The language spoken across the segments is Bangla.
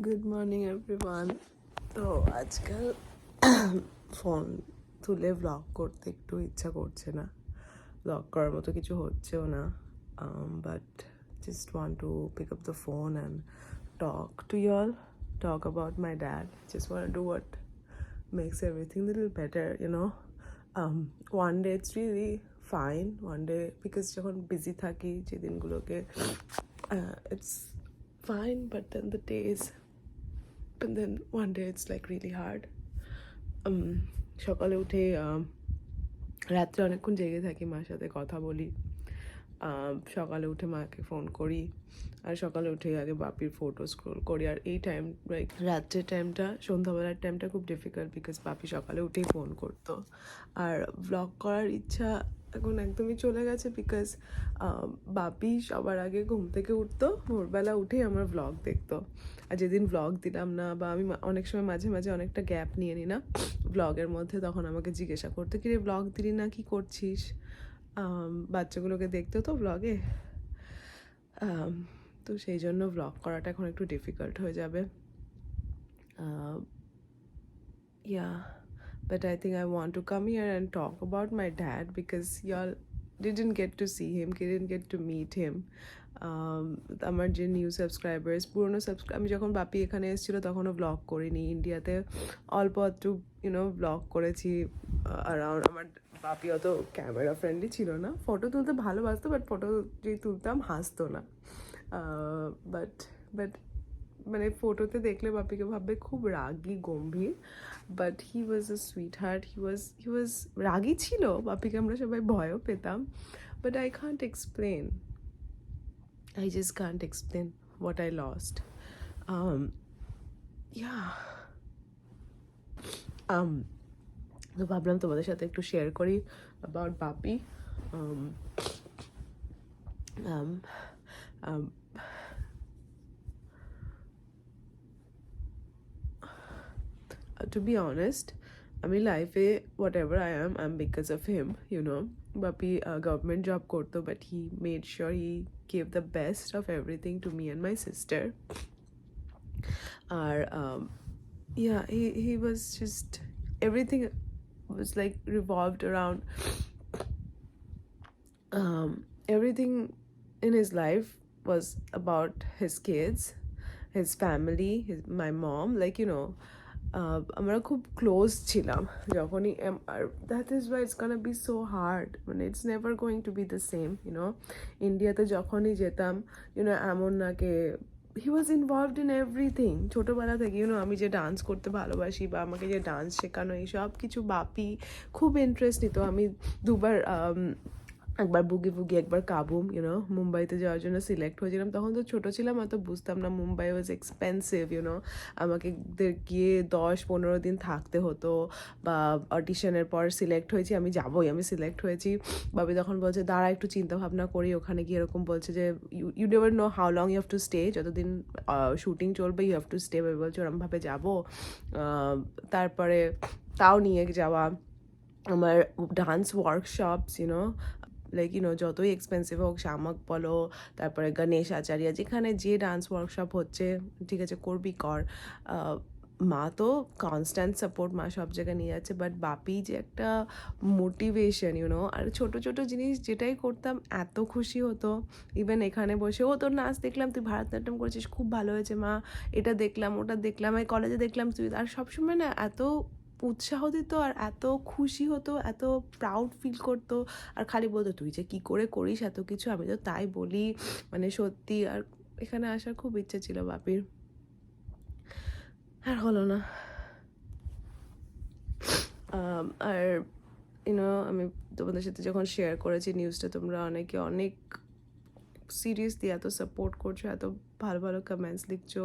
Good morning everyone. তো আজকাল ফোন তুলে ব্লগ করতে একটু ইচ্ছা করছে না, ব্লগ করার মতো কিছু হচ্ছেও না, but just want to pick up the phone and talk about my dad. Just want to do what makes everything a little better, one day it's really fine, one day because যখন বিজি থাকি যে দিনগুলোকে it's fine, but then the days, and then one day it's like really hard. সকালে উঠে রাত্রে অনেকক্ষণ জেগে থাকি, মার সাথে কথা বলি, সকালে উঠে মাকে ফোন করি, আর সকালে উঠে আগে বাপির ফটো স্ক্রোল করি। আর এই টাইম লাইক রাত্রের টাইমটা, সন্ধ্যাবেলার টাইমটা খুব ডিফিকাল্ট বিকজ বাপি সকালে উঠেই ফোন করতো। আর ভ্লগ করার ইচ্ছা এখন একদমই চলে গেছে বিকজ বাপি সবার আগে ঘুম থেকে উঠতো, ভোরবেলা উঠেই আমার ভ্লগ দেখতো। আর যেদিন ভ্লগ দিলাম না, বা আমি অনেক সময় মাঝে মাঝে অনেকটা গ্যাপ নিয়ে নিই না ভ্লগের মধ্যে, তখন আমাকে জিজ্ঞাসা করতো কি রে ভ্লগ দিলি না, কী করছিস? বাচ্চাগুলোকে দেখতো তো ভ্লগে, তো সেই জন্য ভ্লগ করাটা এখন একটু ডিফিকাল্ট হয়ে যাবে। Yeah, but I think I want to come here and talk about my dad because y'all didn't get to see him, didn't get to meet him. আমার যে নিউ সাবস্ক্রাইবার্স, পুরনো আমি যখন বাপি এখানে এসেছিলো তখনও ব্লগ করিনি, ইন্ডিয়াতে অল্প একটু ব্লগ করেছি অ্যারাউন্ড। আমার বাপি অত ক্যামেরা ফ্রেন্ডলি ছিল না, ফটো তুলতে ভালোবাসতো, বাট ফটো যেই তুলতাম হাসতো না। বাট বাট মানে ফটোতে দেখলে বাপিকে ভাববে খুব রাগী গম্ভীর, but he was a sweet heart. He was রাগী ছিল, বাপিকে আমরা সবাই ভয়ও পেতাম, but I can't explain, I just can't explain what I lost. Yeah. তো ভাবলাম তোমাদের সাথে একটু শেয়ার করি about Bapi. Um, um, um, to be honest, আমি লাইফে whatever I am because of him, Bapi government job করতো, but he made sure he gave the best of everything to me and my sister. আর yeah, he was just, everything was like revolved around everything in his life was about his kids, his family, my mom, like আমরা খুব ক্লোজ ছিলাম যখনই, আর that is why it's gonna be so hard, মানে it's never going to be the same. ইন্ডিয়াতে যখনই যেতাম, এমন না কে he was involved in everything. ছোটোবেলা থেকে আমি যে ডান্স করতে ভালোবাসি বা আমাকে যে ডান্স শেখানো, এই সব কিছু বাপি খুব ইন্টারেস্ট নিত। আমি দুবার একবার বুগি বুগি, একবার কাবুম, মুম্বাইতে যাওয়ার জন্য সিলেক্ট হয়েছিলাম। তখন তো ছোটো ছিলাম, অত বুঝতাম না, মুম্বাই ওয়াজ এক্সপেন্সিভ, আমাকে গিয়ে 10-15 দিন থাকতে হতো, বা অডিশনের পর সিলেক্ট হয়েছি, আমি যাবোই, আমি সিলেক্ট হয়েছি। বাবি তখন বলছে দাঁড়া একটু চিন্তা ভাবনা করি, ওখানে গিয়ে এরকম বলছে যে you never know how long you have to stay, যতদিন শুটিং চলবে you have to stay. Bobby বলছে ওরমভাবে যাবো, তারপরে তাও নিয়ে যাওয়া আমার ডান্স ওয়ার্কশপস, লাইক যতই এক্সপেন্সিভ হোক, শামাক বলো, তারপরে গণেশ আচার্য, যেখানে যে ডান্স ওয়ার্কশপ হচ্ছে, ঠিক আছে করবি কর। মা তো কনস্ট্যান্ট সাপোর্ট, মা সব জায়গায় নিয়ে যাচ্ছে, বাট বাপি যে একটা মোটিভেশন, আর ছোটো ছোটো জিনিস যেটাই করতাম এত খুশি হতো। ইভেন এখানে বসে ও তোর নাচ দেখলাম, তুই ভারতনাট্যম করেছিস, খুব ভালো হয়েছে মা, এটা দেখলাম ওটা দেখলাম, এই কলেজে দেখলাম তুই, আর সবসময় না এত উৎসাহ দিত, আর এত খুশি হতো, এত প্রাউড ফিল করতো, আর খালি বলতো তুই যে কী করে করিস এত কিছু, আমি তো তাই বলি, মানে সত্যি। আর এখানে আসার খুব ইচ্ছে ছিল বাপির, আর হলো না। আর আমি তোমাদের সাথে যখন শেয়ার করেছি নিউজটা, তোমরা অনেকে অনেক সিরিয়াসলি এত সাপোর্ট করছো, এত ভালো ভালো কমেন্টস লিখছো,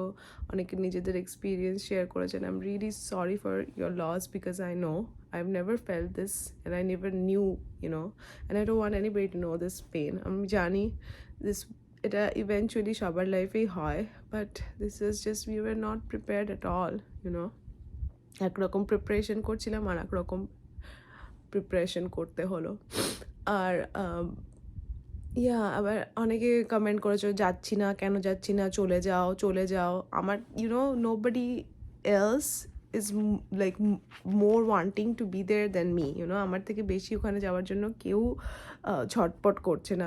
অনেকে নিজেদের এক্সপিরিয়েন্স শেয়ার করেছেন। I am really sorry for your loss because I know I've never felt this and I never knew, and I don't want anybody to know this pain. আমি জানি this, এটা ইভেনচুয়ালি সবার লাইফেই হয়, but this is just we were not prepared at all, একরকম প্রিপারেশন করছিলাম আর একরকম প্রিপারেশন করতে হলো। আর ইয়া আবার অনেকে কমেন্ট করেছো যাচ্ছি না কেন যাচ্ছি না চলে যাও চলে যাও আমার nobody else is like more wanting to be there than me আমার থেকে বেশি ওখানে যাওয়ার জন্য কেউ ছটপট করছে না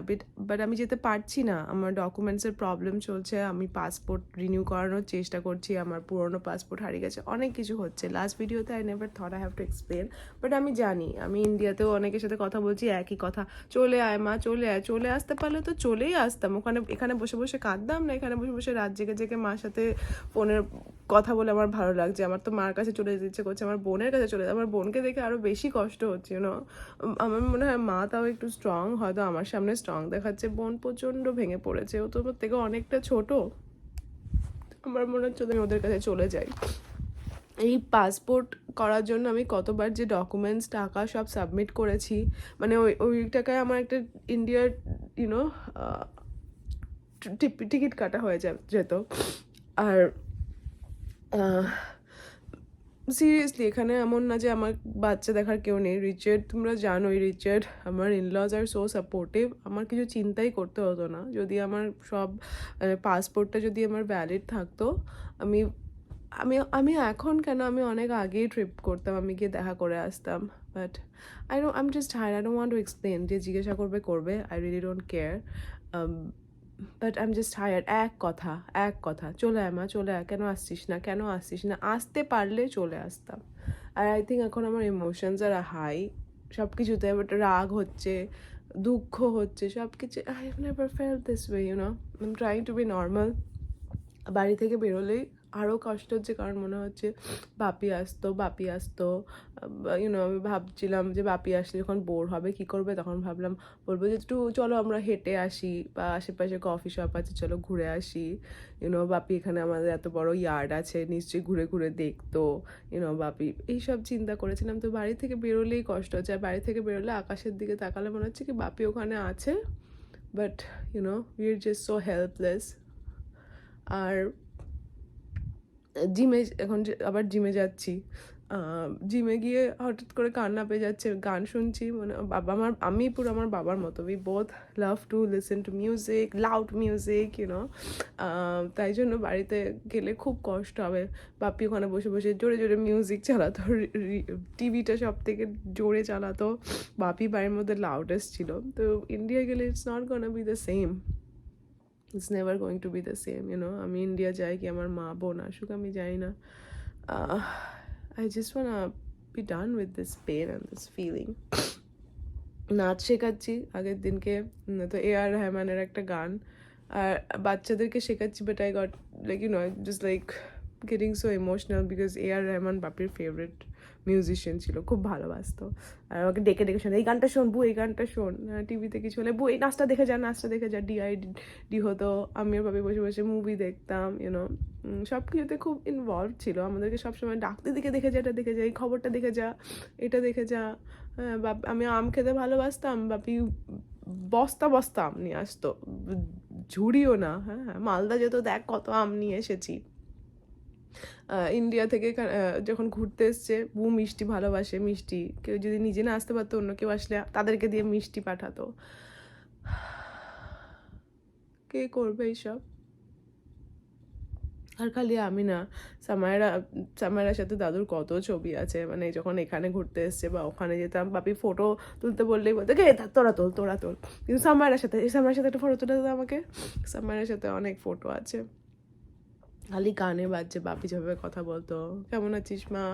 বাট আমি যেতে পারছি না আমার ডকুমেন্টসের প্রবলেম চলছে আমি পাসপোর্ট রিনিউ করানোর চেষ্টা করছি আমার পুরনো পাসপোর্ট হারিয়ে গেছে অনেক কিছু হচ্ছে লাস্ট ভিডিওতে I never thought I have to explain but আমি জানি আমি ইন্ডিয়াতেও অনেকের সাথে কথা বলছি একই কথা চলে আয় মা চলে আয় চলে আসতে পারলে তো চলেই আসতাম এখানে বসে বসে কাঁদতাম না এখানে বসে বসে রাত জেগে জেগে মার সাথে ফোনের কথা বলে আমার ভালো লাগছে আমার তো মার কাছে চলে যেতে ইচ্ছে করছে আমার বোনের কাছে চলে আমার বোনকে দেখে আরও বেশি কষ্ট হচ্ছে আমার মনে হয় মা তাও একটু স্ট্রং হয়তো আমার সামনে স্ট্রং দেখাচ্ছে বোন প্রচণ্ড ভেঙে পড়েছে ও তো ওর থেকে অনেকটা ছোট আমার মনে হচ্ছে আমি ওদের কাছে চলে যাই এই পাসপোর্ট করার জন্য আমি কতবার যে ডকুমেন্টস টাকা সব সাবমিট করেছি মানে ওই টাকায় আমার একটা ইন্ডিয়ার টিকিট কাটা হয়ে যেত আর সিরিয়াসলি এখানে এমন না যে আমার বাচ্চা দেখার কেউ নেই রিচার্ড তোমরা জানোই রিচার্ড আমার ইনলজ আর সো সাপোর্টিভ আমার কিছু চিন্তাই করতে হতো না যদি আমার সব পাসপোর্টটা যদি আমার ভ্যালিড থাকতো আমি আমি আমি এখন কেন আমি অনেক আগেই ট্রিপ করতাম আমি গিয়ে দেখা করে আসতাম but I am just higher I don't want to explain যে জিজ্ঞাসা করবে I really don't care but I am just higher এক কথা চলে আয় মা চলে আয় কেন আসছিস না আসতে পারলে চলে আসতাম আর আই থিঙ্ক এখন আমার ইমোশনস আর হাই সব কিছুতে রাগ হচ্ছে দুঃখ হচ্ছে সব কিছু I have never felt this way I am trying to be normal বাড়ি থেকে বেরোলেই আরও কষ্ট হচ্ছে কারণ মনে হচ্ছে বাপি আসতো আমি ভাবছিলাম যে বাপি আসলে যখন বোর হবে কী করবে তখন ভাবলাম বলবো যে একটু চলো আমরা হেঁটে আসি বা আশেপাশে কফি শপ আছে চলো ঘুরে আসি বাপি এখানে আমাদের এত বড় ইয়ার্ড আছে নিশ্চয়ই ঘুরে ঘুরে দেখতো বাপি এইসব চিন্তা করেছিলাম তো বাড়ি থেকে বেরোলেই কষ্ট হচ্ছে আর বাড়ি থেকে বেরোলে আকাশের দিকে তাকালে মনে হচ্ছে কি বাপি ওখানে আছে but we are just so helpless আর এখন আবার জিমে যাচ্ছি জিমে গিয়ে হঠাৎ করে কান্না পেয়ে যাচ্ছে গান শুনছি মানে আমি পুরো আমার বাবার মতো we both love to listen to music loud music তাই জন্য বাড়িতে গেলে খুব কষ্ট হবে বাপি ওখানে বসে বসে জোরে জোরে মিউজিক চালাতো টিভিটা সব থেকে জোরে চালাতো বাপি বাড়ির মধ্যে লাউডেস্ট ছিল তো ইন্ডিয়া গেলে it's not gonna be the same it's never going to be the same আমি ইন্ডিয়া যাই কি আমার মা বোন আসুক আমি যাই না I just wanna be done with this pain and this feeling নাচ শেখাচ্ছি আগের দিনকে তো আর রহমানের একটা গান আর বাচ্চাদেরকে শেখাচ্ছি but I got like just like getting so emotional because R Rahman বাপির ফেভারিট মিউজিশিয়ান ছিল খুব ভালোবাসতো আর আমাকে ডেকে ডেকে শোন এই গানটা শোন এই গানটা শোন টিভিতে কিছু হলে এই নাচটা দেখে যা ডিআইডি হতো আমি আর বাপি বসে বসে মুভি দেখতাম সব কিছুতে খুব ইনভলভ ছিল আমাদেরকে সবসময় ডাকতে দেখে যা এটা দেখে যা এই খবরটা দেখে যা এটা দেখে যা হ্যাঁ আমি আম খেতে ভালোবাসতাম বাপি বস্তা বস্তা আম নিয়ে আসতো ঝুড়িও না হ্যাঁ মালদা যেত দেখ কত আম নিয়ে এসেছি ইন্ডিয়া থেকে যখন ঘুরতে এসছে মিষ্টি ভালোবাসে মিষ্টি কেউ যদি নিজে না আসতে পারতো অন্য কেউ আসলে তাদেরকে দিয়ে মিষ্টি পাঠাতো কে করবে এইসব আর খালি আমি না সামায়রার সাথে দাদুর কত ছবি আছে মানে যখন এখানে ঘুরতে এসছে বা ওখানে যেতাম বাপি ফটো তুলতে বললেই বলতো কে তোরা তোল কিন্তু সামায়রার সাথে একটা ফটো তুলে দিত আমাকে সামায়রার সাথে অনেক ফটো আছে খালি গানে বাজছে বাপি যেভাবে কথা বলতো কেমন আছিস মা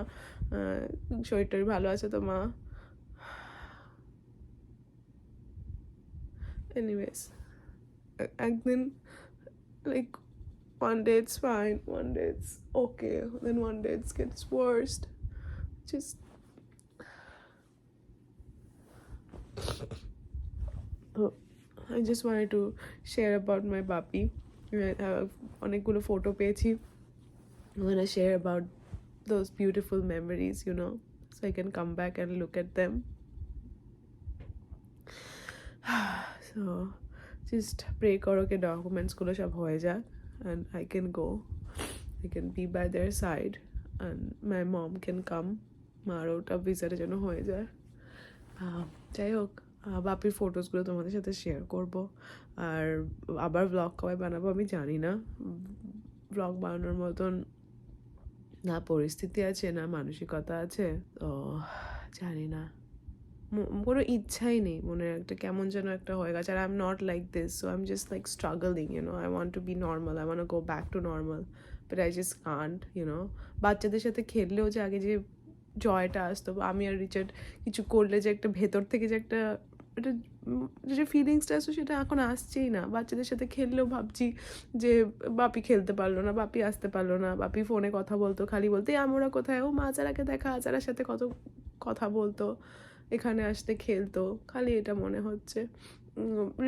শরীর টরীর ভালো আছে তো মা এনিওয়েজ একদিন like one day it's fine, one day it's okay, then one day it gets worse. Just I just wanted to share about my bapi. অনেকগুলো ফটো পেয়েছি I want to share about those beautiful memories so I can come back and look at them. So just pray করো কে ডকুমেন্টসগুলো সব হয়ে যাক and I can go. I can be by their side and my mom can come. মারও ওটা ভিসার জন্য হয়ে যায় যাই হোক বাপির ফটোসগুলো তোমাদের সাথে শেয়ার করব। আর আবার ব্লগ কবে বানাবো আমি জানি না। ব্লগ বানানোর মতন না পরিস্থিতি আছে, না মানসিকতা আছে, তো জানি না, কোনো ইচ্ছাই নেই, মনের একটা কেমন যেন একটা হয়ে গেছে। আর I am not like this, so I am just like struggling, I want to be normal, I want to go back to normal, but I just can't. বাচ্চাদের সাথে খেললেও যে আগে যে জয়টা আসতো, আমি আর রিচার্ড কিছু করলে যে একটা ভেতর থেকে যে একটা একটা যে ফিলিংসটা আসতো, সেটা এখন আসছেই না। বাচ্চাদের সাথে খেললেও ভাবছি যে বাপি খেলতে পারলো না, বাপি আসতে পারলো না, বাপি ফোনে কথা বলতো, খালি বলতে আমরা কোথায়, ও মা চারাকে দেখা, আচারার সাথে কত কথা বলতো, এখানে আসতে খেলতো, খালি এটা মনে হচ্ছে।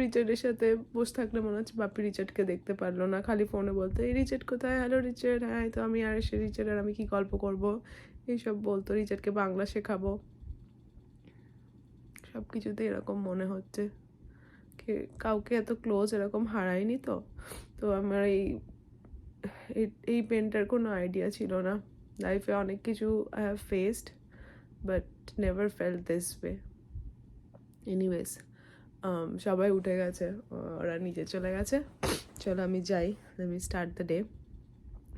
রিচার্ডের সাথে বসে থাকলে মনে হচ্ছে বাপি রিচার্ডকে দেখতে পারলো না, খালি ফোনে বলতো এই রিচার্ড কোথায়, হ্যালো রিচার্ড, হ্যাঁ তো আমি আর এসে রিচার্ড আর আমি কি গল্প করব, এইসব বলতো। রিচার্ডকে বাংলা শেখাবো, সব কিছুতে এরকম মনে হচ্ছে। কাউকে এত ক্লোজ এরকম হারায়নি তো। তো আমার এই পেনটার কোনো আইডিয়া ছিল না। লাইফে অনেক কিছু I have faced, but never felt this way. Anyways, সবাই উঠে গেছে, ওরা নিচে চলে গেছে। চলো আমি যাই, আমি স্টার্ট দ্য ডে।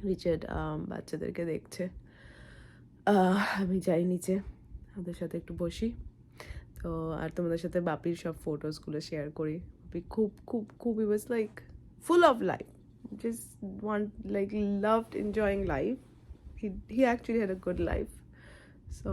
রিচার্ড বাচ্চাদেরকে দেখছে, আমি যাই নিচে, ওদের সাথে একটু বসি। তো আর তোমাদের সাথে বাপির সব ফটোসগুলো শেয়ার করি। বাপি খুব খুব খুব he was like full of life, just loved enjoying life. He actually had a good life. So